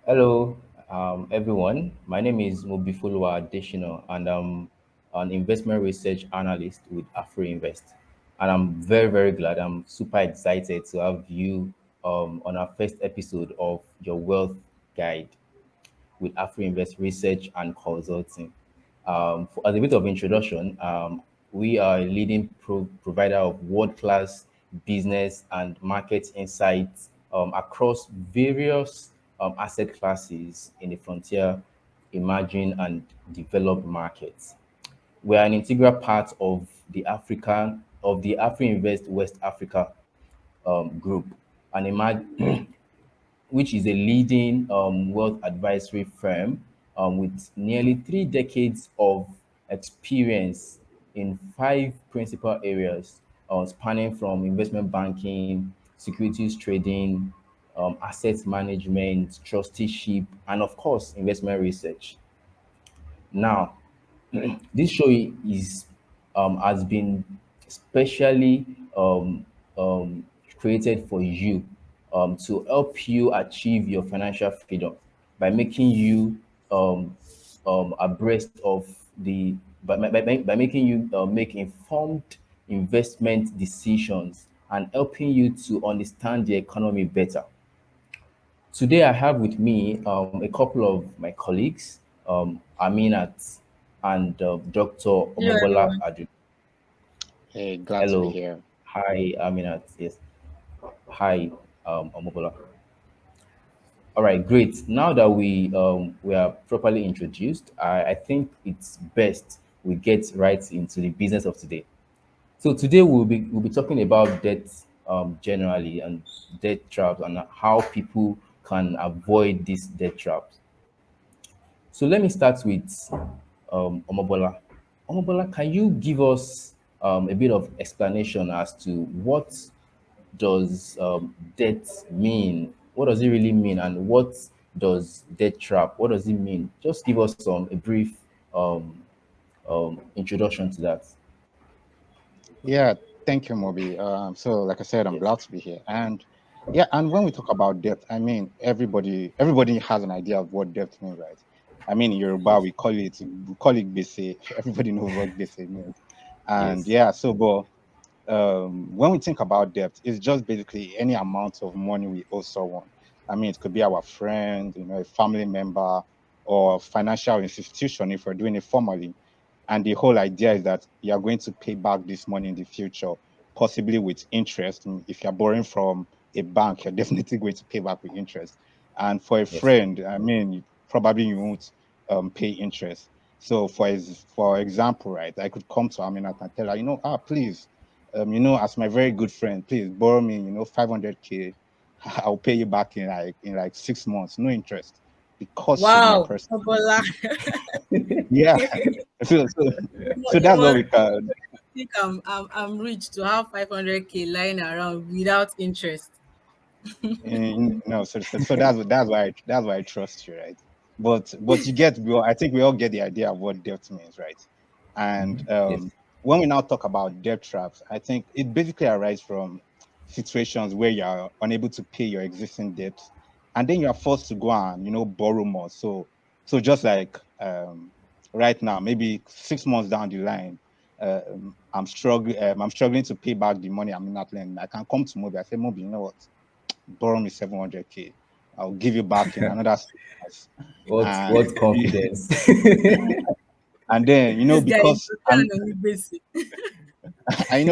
Hello, everyone. My name is Mobifulwa Adeshino, and I'm an investment research analyst with Afrinvest. And I'm very, very glad. I'm super excited to have you on our first episode of your wealth guide with Afrinvest Research and Consulting. As a bit of introduction, we are a leading provider of world-class business and market insights across various asset classes in the frontier, emerging, and developed markets. We are an integral part of the Afrinvest West Africa group, and which is a leading wealth advisory firm with nearly 3 decades of experience in 5 principal areas, spanning from investment banking, securities trading, asset management, trusteeship, and of course, investment research. Now, this show is has been specially um, created for you to help you achieve your financial freedom by making you um, abreast of the by making you make informed investment decisions and helping you to understand the economy better. Today, I have with me a couple of my colleagues, Aminat and Dr. Hello, Omobola everyone. Adu. Hey, glad to be Hello. here. Hi, Aminat. Yes. Hi, Omobola. All right, great. Now that we are properly introduced, I think it's best we get right into the business of today. So today we'll be talking about debt generally and debt traps and how people can avoid these debt traps. So let me start with Omobola. Omobola, can you give us a bit of explanation as to what does debt mean? What does it really mean, and what does debt trap? What does it mean? Just give us a brief introduction to that. Yeah, thank you, Moby. Like I said, I'm Yes. glad to be here. And yeah, and when we talk about debt, I mean, everybody has an idea of what debt means, right? I mean, in Yoruba, Yes. we call it bese. Everybody knows what bese means. And Yes. yeah, when we think about debt, it's just basically any amount of money we owe someone. I mean, it could be our friend, a family member, or financial institution if we're doing it formally. And the whole idea is that you are going to pay back this money in the future, possibly with interest. If you're borrowing from a bank, you're definitely going to pay back with interest. And for a Yes. friend, I mean, probably you won't pay interest. So for example, right, I could come to Aminat and tell her, please, as my very good friend, please borrow me, 500K. I'll pay you back in like 6 months, no interest, because she's my Wow, person. Obola. Yeah. So, so, so You that's what must we can. think I'm rich to have 500K lying around without interest. No, so that's why I trust you, right? But I think we all get the idea of what debt means, right? And Yes. when we now talk about debt traps, I think it basically arises from situations where you are unable to pay your existing debt, and then you are forced to go and borrow more. So just like right now, maybe 6 months down the line, I'm struggling to pay back the money I'm not lending. I can come to Mobi. I say, Mobi, you know what? Borrow me 700K. I'll give you back in another 6 months. What And confidence? and then This guy is because I'm on the basic.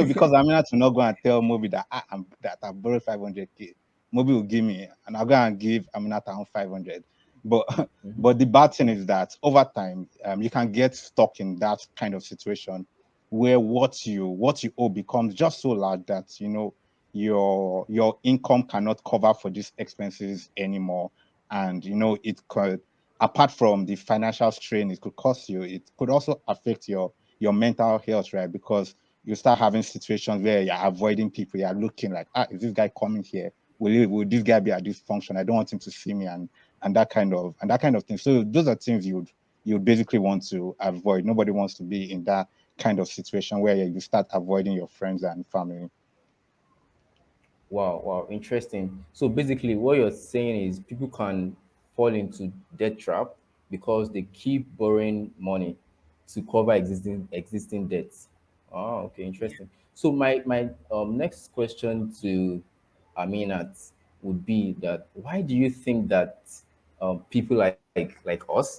because I'm not to not go and tell Moby that I borrowed 500K. Moby will give me, and I'll go and give Aminata around 500. But but the bad thing is that over time, you can get stuck in that kind of situation where what you owe becomes just so large that your income cannot cover for these expenses anymore, and it could, apart from the financial strain it could cause you, it could also affect your mental health, right? Because you start having situations where you're avoiding people. You're looking like, is this guy coming here? Will this guy be at this function? I don't want him to see me, and that kind of thing. So those are things you would basically want to avoid. Nobody wants to be in that kind of situation where you start avoiding your friends and family. Wow, wow, interesting. So basically, what you're saying is people can fall into debt trap because they keep borrowing money to cover existing debts. Oh, okay, interesting. So my next question to Aminat would be that why do you think that people like us,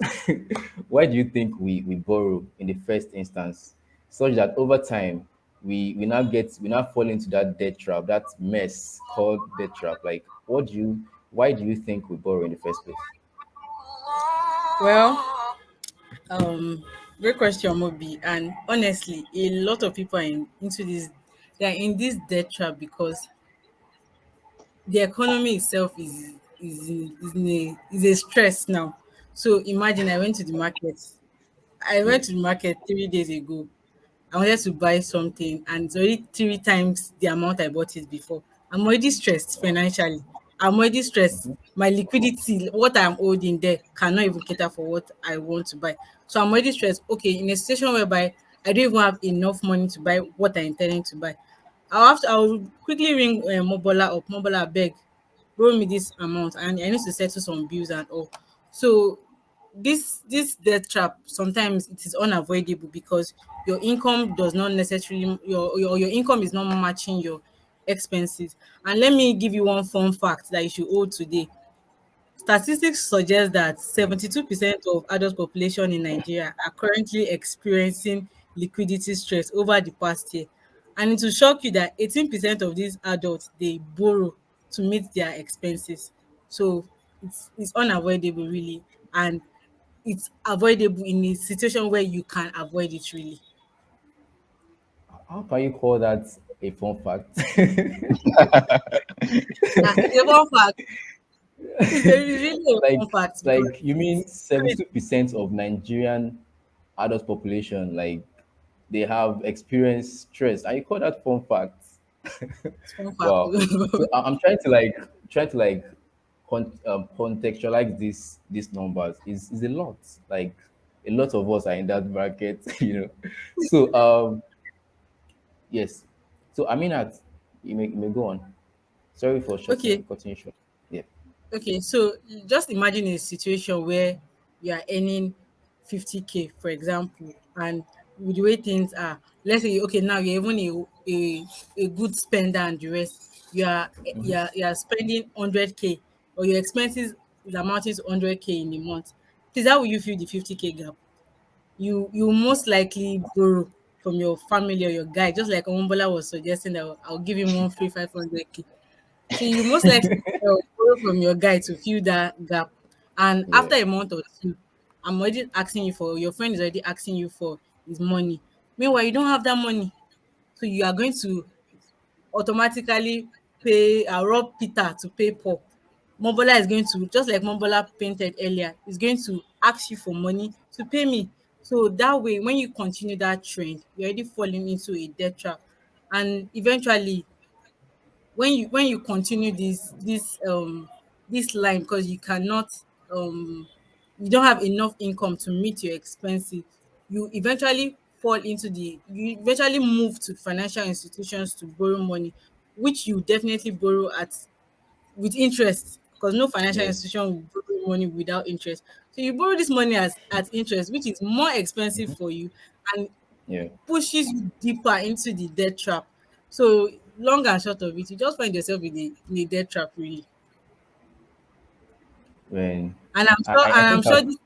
why do you think we borrow in the first instance, such that over time we now fall into that debt trap, that mess called debt trap? Like, why do you think we borrow in the first place? Well, um, great question, Mobi. And honestly, a lot of people are into this. They are in this debt trap because the economy itself is a stress now. So imagine I went to the market. I Yeah. went to the market 3 days ago. I wanted to buy something and it's already three times the amount I bought it before. I'm already stressed Wow. financially. I'm already stressed. My liquidity, what I'm holding there, cannot even cater for what I want to buy. So I'm already stressed. Okay, in a situation whereby I don't even have enough money to buy what I intended to buy, I'll quickly ring Mobola up. Mobola, beg, borrow me this amount, and I need to settle some bills and all. So this debt trap, sometimes it is unavoidable because your income does not necessarily your income is not matching your expenses. And let me give you one fun fact that you should hold today. Statistics suggest that Yeah. 72% of adult population in Nigeria are currently experiencing liquidity stress over the past year. And it will shock you that 18% of these adults they borrow to meet their expenses. So it's unavoidable really, and it's avoidable in a situation where you can avoid it really. How can you call that a fun fact? It's a fun fact. It's really a fun fact because Like you mean it's crazy. 72% of Nigerian adult population, like they have experienced stress, and you call that fun fact? It's fun fact. Wow. So I'm trying to like contextualize these numbers. Is a lot. Like a lot of us are in that bracket, you know. So yes. So I mean that you may go on. Sorry for Okay, cutting you short. Yeah. okay, so just imagine a situation where you are earning 50K, for example, and with the way things are, let's say, okay, now you're even a good spender and the rest, you are spending 100K, or your expenses is amounting to 100K in a month. Please, how will you feel the 50K gap? You most likely borrow from your family or your guy, just like Ombola was suggesting that I'll give him one free 500K. So you most likely borrow from your guy to fill that gap. And Yeah. after a month or two, I'm already asking you for your friend is already asking you for his money. Meanwhile, you don't have that money. So you are going to automatically pay rob Peter to pay Paul. Mobola is going to, just like Mobola painted earlier, is going to ask you for money to pay me. So that way, when you continue that trend, you're already falling into a debt trap. And eventually, when you continue this line, because you don't have enough income to meet your expenses, you eventually move to financial institutions to borrow money, which you definitely borrow at with interest, because no financial Yes. institution will borrow money without interest. So you borrow this money as at interest, which is more expensive for you, and Yeah. pushes you deeper into the debt trap. So long and short of it, you just find yourself in a debt trap really. When And I'm sure I and I'm think sure I've this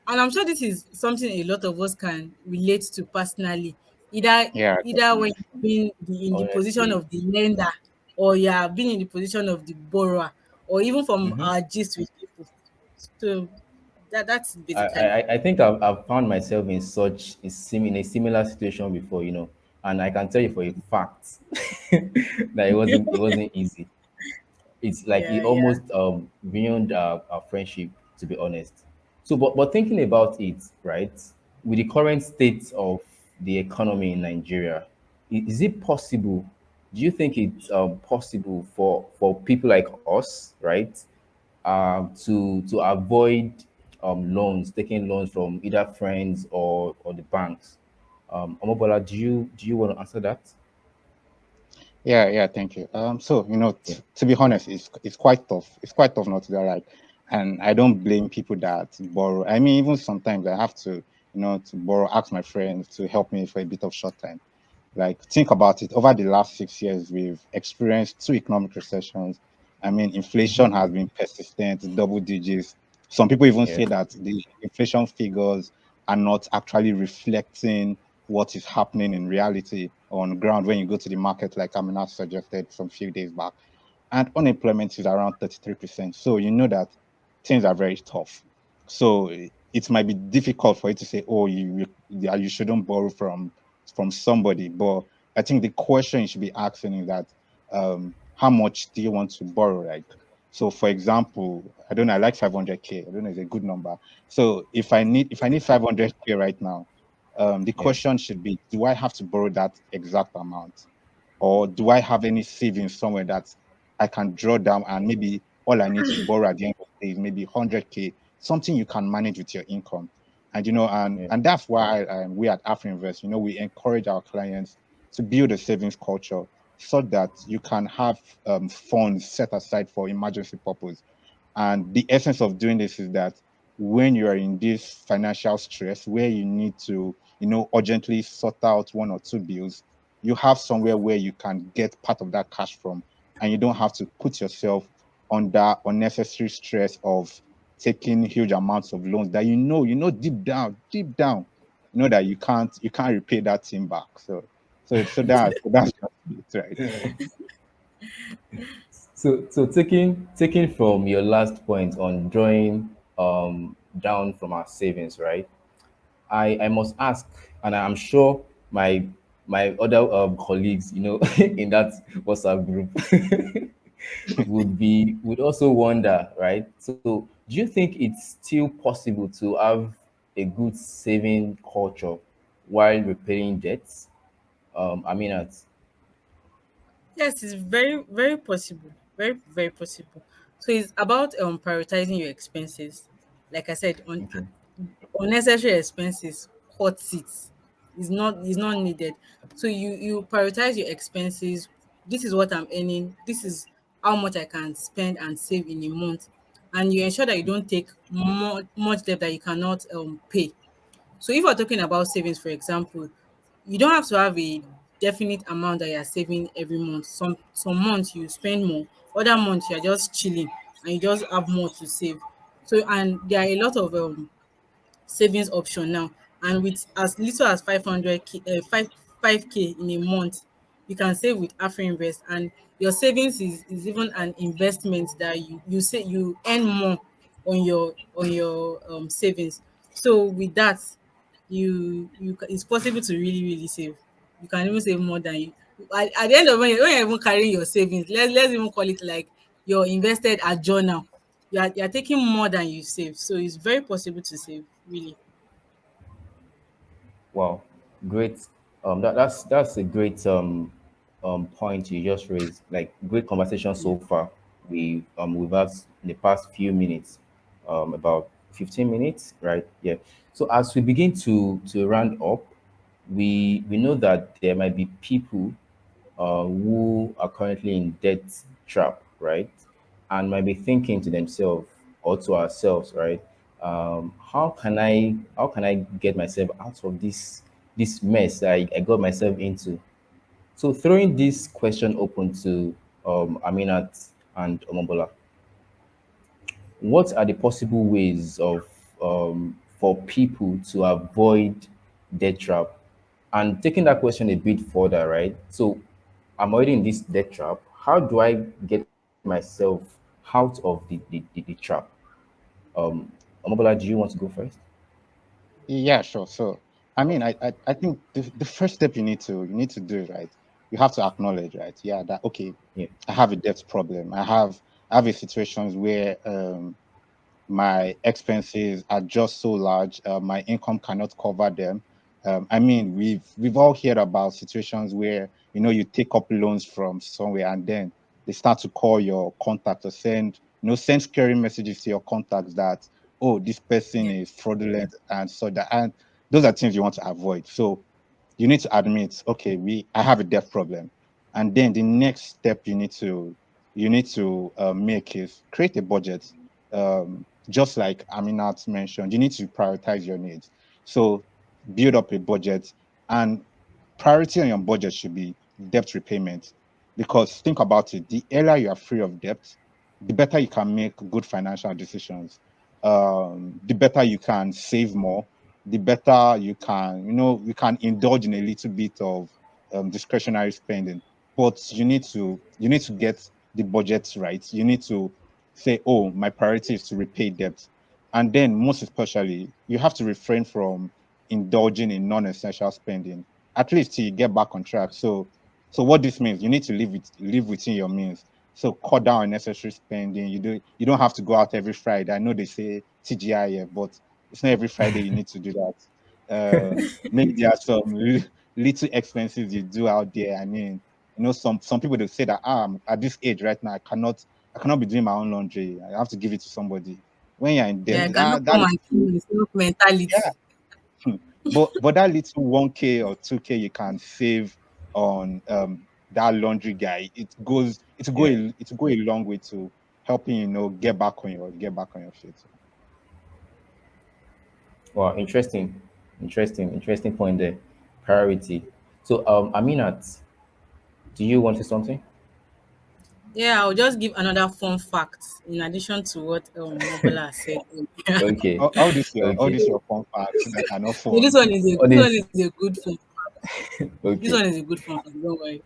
and I'm sure this is something a lot of us can relate to personally. Either Yeah, either when definitely. you've been in the position honestly. of the lender, or you have been in the position of the borrower, or even from Mhm. our gist with people. So that's it I, basically. I think I've found myself in in a similar situation before, you know, and I can tell you for a fact that it wasn't easy. It's like it Yeah, yeah. almost ruined our friendship, to be honest. So, but thinking about it, right, with the current state of the economy in Nigeria, is it possible? Do you think it's possible for people like us, right, to avoid taking loans from either friends or the banks? Omobola, do you want to answer that? Yeah, yeah, thank you. So Yeah. to be honest, it's quite tough. It's quite tough not to be right. And I don't blame people that borrow. I mean, even sometimes I have to, to borrow, ask my friends to help me for a bit of short time. Like, think about it. Over the last 6 years, we've experienced two economic recessions. I mean, inflation has been persistent, double digits. Some people even Yeah. say that the inflation figures are not actually reflecting what is happening in reality on ground when you go to the market, like Amina suggested some few days back. And unemployment is around 33%. So you know that things are very tough. So it might be difficult for you to say, oh, yeah, you shouldn't borrow from somebody. But I think the question you should be asking is that how much do you want to borrow? Like, so for example, I don't know, I like 500K. I don't know, it's a good number. So if I need 500K right now, the Yeah. question should be, do I have to borrow that exact amount? Or do I have any savings somewhere that I can draw down and maybe all I need to borrow at the end of the day is maybe 100K, something you can manage with your income. And and Yeah. and that's why we at Afrinvest, we encourage our clients to build a savings culture so that you can have funds set aside for emergency purpose. And the essence of doing this is that when you are in this financial stress where you need to, urgently sort out one or two bills, you have somewhere where you can get part of that cash from, and you don't have to put yourself under unnecessary stress of taking huge amounts of loans that deep down, that you can't repay that thing back. So that's just it, right? So taking from your last point on drawing down from our savings, right? I must ask, and I'm sure my other colleagues, in that WhatsApp group, would also wonder, right? So, do you think it's still possible to have a good saving culture while repaying debts? I mean, Yes, it's very, very possible. Very, very possible. So it's about prioritizing your expenses. Like I said, on okay, unnecessary expenses, hot seats is not needed. So you prioritize your expenses. This is what I'm earning. This is how much I can spend and save in a month, and you ensure that you don't take much debt that you cannot pay. So if we're talking about savings, for example, you don't have to have a definite amount that you're saving every month. Some months you spend more, other months you're just chilling and you just have more to save. So and there are a lot of savings option now, and with as little as 500k 5k in a month, you can save with Afrinvest, and your savings is even an investment that you say you earn more on your savings. So with that, it's possible to really really save. You can even save more than you at the end of when you're even carrying your savings. Let's even call it like your invested at journal. You are taking more than you save, so it's very possible to save, really. wow, great. That's a great point you just raised. Like great conversation Yeah. so far. We've had in the past few minutes, about 15 minutes, right? Yeah. So as we begin to round up, we know that there might be people who are currently in debt trap, right? And might be thinking to themselves or to ourselves, right? How can I get myself out of this mess I got myself into? So throwing this question open to Aminat and Omobola, what are the possible ways of for people to avoid debt trap? And taking that question a bit further, right? So I'm already in this debt trap. How do I get myself out of the trap? Um, Omobola, do you want to go first? Yeah, sure. So, I mean, I think the first step you need to do, right? You have to acknowledge, right? Yeah, that okay, Yeah. I have a debt problem. I have a situations where my expenses are just so large, my income cannot cover them. I mean, we've all heard about situations where you take up loans from somewhere and then they start to call your contact or send scary messages to your contacts that, oh, this person Yeah. is fraudulent and so that, and those are things you want to avoid. So you need to admit, okay, I have a debt problem, and then the next step you need to make is create a budget. just like Aminat mentioned, you need to prioritize your needs. So build up a budget, and priority on your budget should be debt repayment. Because think about it, the earlier you are free of debt, the better you can make good financial decisions. The better you can save more, the better you can, you can indulge in a little bit of discretionary spending. But you need to get the budgets right. You need to say, oh, my priority is to repay debt. And then most especially, you have to refrain from indulging in non-essential spending, at least till you get back on track. So what this means, you need to live within your means. So cut down unnecessary spending. You don't have to go out every Friday. I know they say TGIF, but it's not every Friday you need to do that. Maybe there are some little expenses you do out there. I mean, some people, they say that at this age right now, I cannot be doing my own laundry. I have to give it to somebody. When you're in debt, Yeah, I cannot that come is and kill myself mentality. Hmm. But that little 1K or 2K you can save on that laundry guy, Yeah. it go a long way to helping get back on your feet. Wow, interesting point there. Priority. So, Aminat, do you want to say something? Yeah, I'll just give another fun fact in addition to what Mobola said. Okay, All okay, this your fun facts that are not So fun. on this one this. is a good fun. This Okay, one is a good fun fact. Don't worry.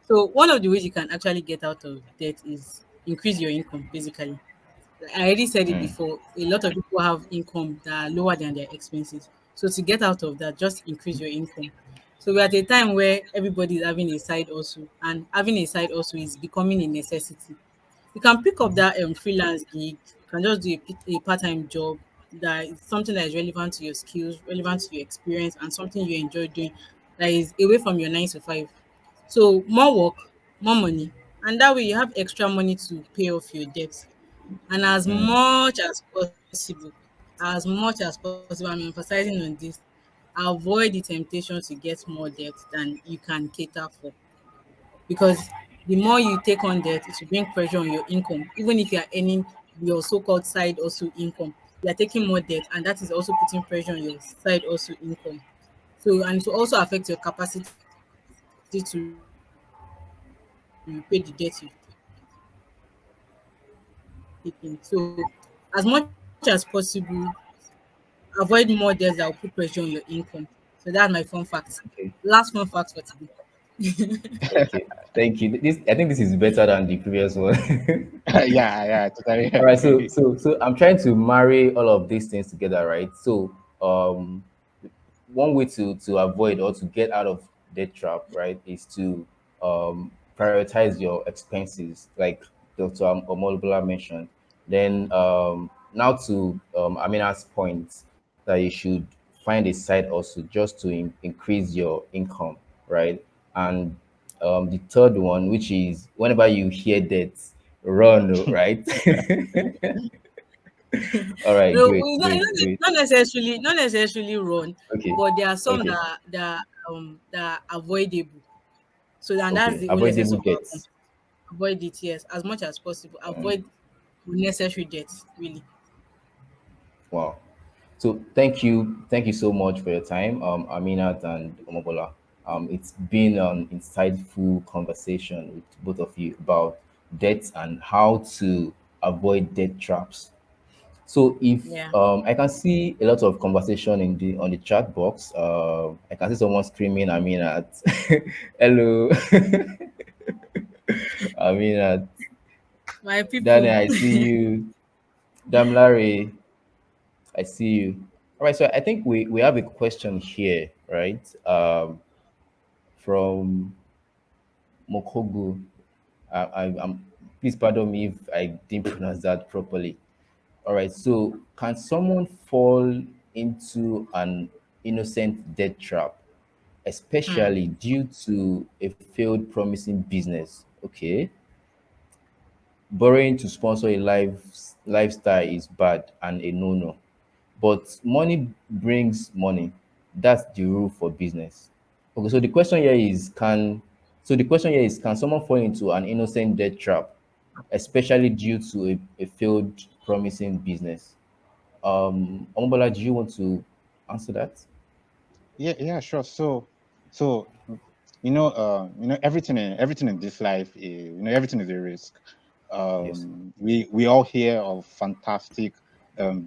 So one of the ways you can actually get out of debt is increase your income. Basically, I already said it mm, before. A lot of people have income that are lower than their expenses. So to get out of that, just increase your income. So we're at a time where everybody is having a side also, and having a side also is becoming a necessity. You can pick up that freelance gig. You can just do a part-time job that is something that is relevant to your skills, relevant to your experience, and something you enjoy doing that is away from your 9 to 5. So more work, more money, and that way you have extra money to pay off your debts. And mm, as much as possible, I'm emphasizing on this, avoid the temptation to get more debt than you can cater for. Because the more you take on debt, it will bring pressure on your income. Even if you are earning your so-called side also income, you are taking more debt, and that is also putting pressure on your side also income. So, and it will also affect your capacity to repay the debt you've taken on. So, as much as possible, avoid more debts that will put pressure on your income. So that's my fun fact. Last fun okay, fact for today. okay. Thank you. This, I think this is better than the previous one. Yeah, yeah, I totally All right, so agree. so so I'm trying to marry all of these things together, right? So, one way to avoid or to get out of debt trap, right, is to prioritize your expenses, like Dr. Omolbola mentioned. Then, now to Amina's point that you should find a side also just to increase your income, right? And the third one, which is whenever you hear that, run, right? All right, No, great, great, great. not necessarily run, Okay, but there are some okay, that are avoidable. So and that's okay. the whole essence Avoidable of our debts. concept. Avoid it, yes, as much as possible. Um, Avoid unnecessary debts, really. wow. So thank you so much for your time, Aminat and Omobola. It's been an insightful conversation with both of you about debt and how to avoid debt traps. So if Yeah. I can see a lot of conversation in the on the chat box. I can see someone screaming, Aminat, hello, Aminat, My people. Daniel, I see you. Damlari, I see you. All right, so I think we have a question here, right? From Mokogu. I'm please pardon me if I didn't pronounce that properly. All right, so can someone fall into an innocent debt trap, Hmm. especially due to a failed promising business? Okay, borrowing to sponsor a lifestyle is bad and a no-no. But money brings money. That's the rule for business. Okay, so the question here is can someone fall into an innocent debt trap? especially due to a failed promising business. Omobola, do you want to answer that? Yeah, yeah, sure. So everything in this life is, everything is a risk. Yes. We all hear of fantastic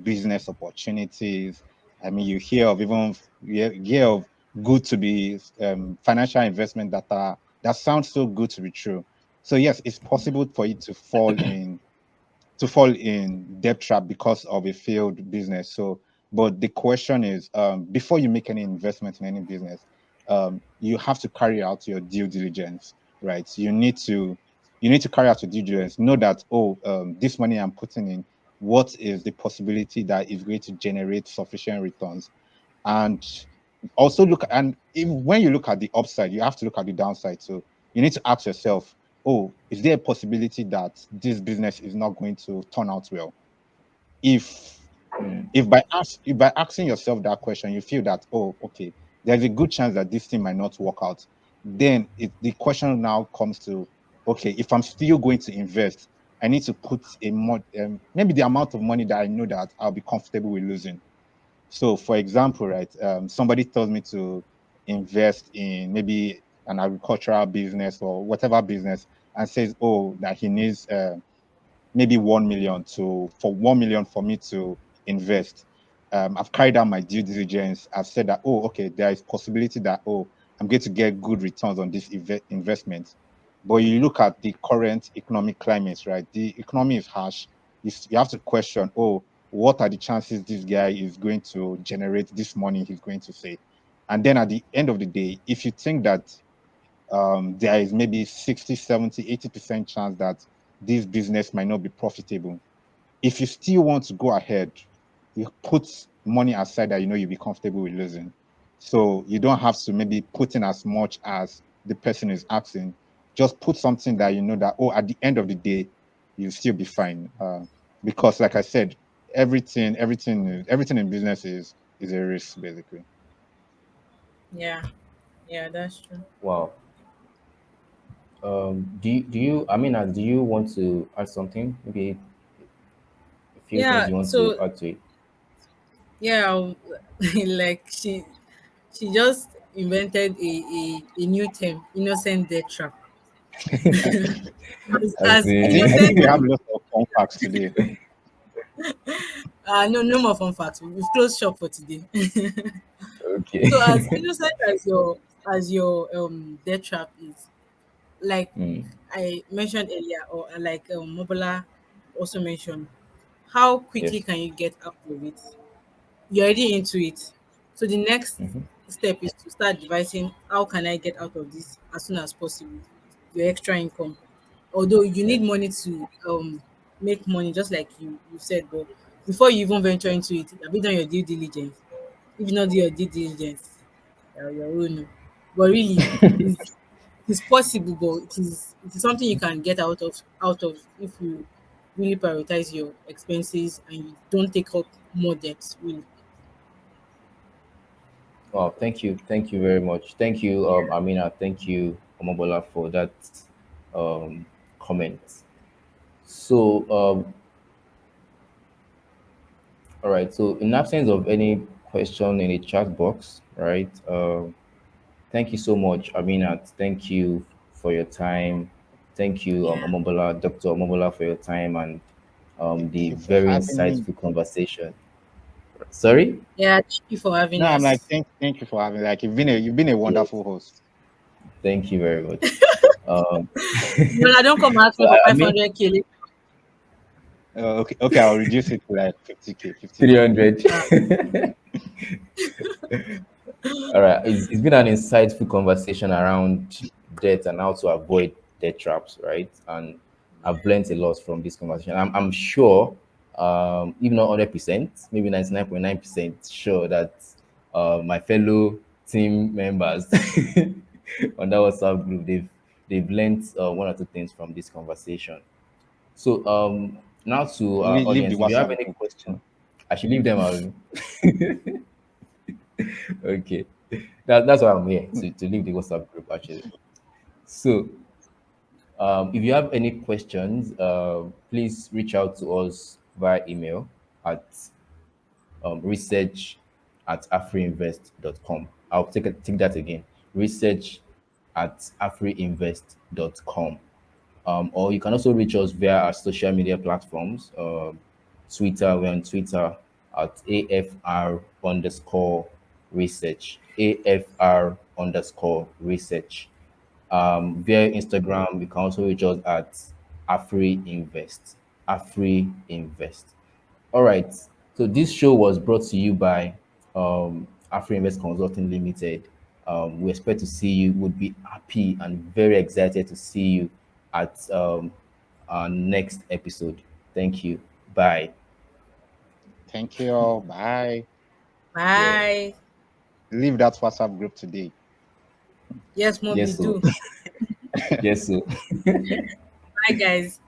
business opportunities. I mean, you hear of good to be financial investment that sounds so good to be true. So yes, it's possible for you to fall in debt trap because of a failed business. So, but the question is, before you make any investment in any business, you have to carry out your due diligence, right? You need to carry out your due diligence. Know that, this money I'm putting in, what is the possibility that is going to generate sufficient returns? And also when you look at the upside, you have to look at the downside. So you need to ask yourself, oh, is there a possibility that this business is not going to turn out well? if if by asking yourself that question you feel that, oh, okay, there's a good chance that this thing might not work out, then the question now comes to, okay, if I'm still going to invest, I need to put a more maybe the amount of money that I know that I'll be comfortable with losing. So, for example, right, somebody tells me to invest in maybe an agricultural business or whatever business, and says, oh, that he needs maybe 1 million to for 1 million for me to invest. I've carried out my due diligence. I've said that, oh, okay, there is possibility that, oh, I'm going to get good returns on this investment. But you look at the current economic climate, right? The economy is harsh. You have to question, oh, what are the chances this guy is going to generate this money he's going to say? And then at the end of the day, if you think that there is maybe 60, 70, 80% chance that this business might not be profitable, if you still want to go ahead, you put money aside that you know you'll be comfortable with losing. So you don't have to maybe put in as much as the person is asking. Just put something that you know that, oh, at the end of the day, you'll still be fine. Because like I said, everything in business is a risk basically. Yeah, yeah, that's true. Wow. Do you, I mean, do you want to add something? Maybe a few things Yeah, you want to so add to it. yeah, like she just invented a new term, innocent death trap. I As I see. think I innocent. think we have lots of fun facts today. No, no more fun facts. We've closed shop for today. So as Okay. innocent as your death trap is, like Mm, I mentioned earlier, or like Mobola also mentioned, how quickly yes. can you get out of it? You're already into it. So the next step is to start devising how can I get out of this as soon as possible. Your extra income. Although you need Yes. money to make money, just like you said, but before you even venture into it, have you done your due diligence? If you not do your due diligence, your own. No. But really, it's possible, but it is something you can get out of if you really prioritize your expenses and you don't take up more debts. Really. Wow. Thank you. Thank you very much. Thank you, Amina. Thank you, Omobola, for that um, comment. So, all right. So, in absence of any question in the chat box, right? Thank you so much, Aminat. Thank you for your time. Thank you, Yeah. Omobola, Dr. Omobola, for your time and Thank the you for very having me. insightful conversation. Sorry? Yeah, thank you for No, having I'm like, us. thank you for having, like, you've been a Yes. wonderful host. Thank you very much. Um, No, I don't come ask so me for I mean, 500K. Okay, I'll reduce it to like 50K, 50K. 300. Uh, All right. It's been an insightful conversation around debt and how to avoid debt traps, right? And I've learned a lot from this conversation. I'm sure, even not 100%, maybe 99.9% sure that my fellow team members on that WhatsApp group, they've learned one or two things from this conversation. So now to our Leave the audience, if you have WhatsApp any group. question, I should leave them out. Okay. That's why I'm here to leave the WhatsApp group actually. So If you have any questions, please reach out to us via email at research@afrinvest.com. I'll take that again. Research@afrinvest.com. Or you can also reach us via our social media platforms. Twitter, we're on Twitter at AFR underscore research. AFR underscore research. Via Instagram, you can also reach us at Afri Invest. Afri Invest. All right. So this show was brought to you by Afri Invest Consulting Limited. We expect to see you. Would be happy and very excited to see you at our next episode. Thank you. Bye. Thank you all. Bye. Yeah. Bye. Leave that WhatsApp group today. Yes, mommy, Yes, so. do. Yes, so. Bye, guys.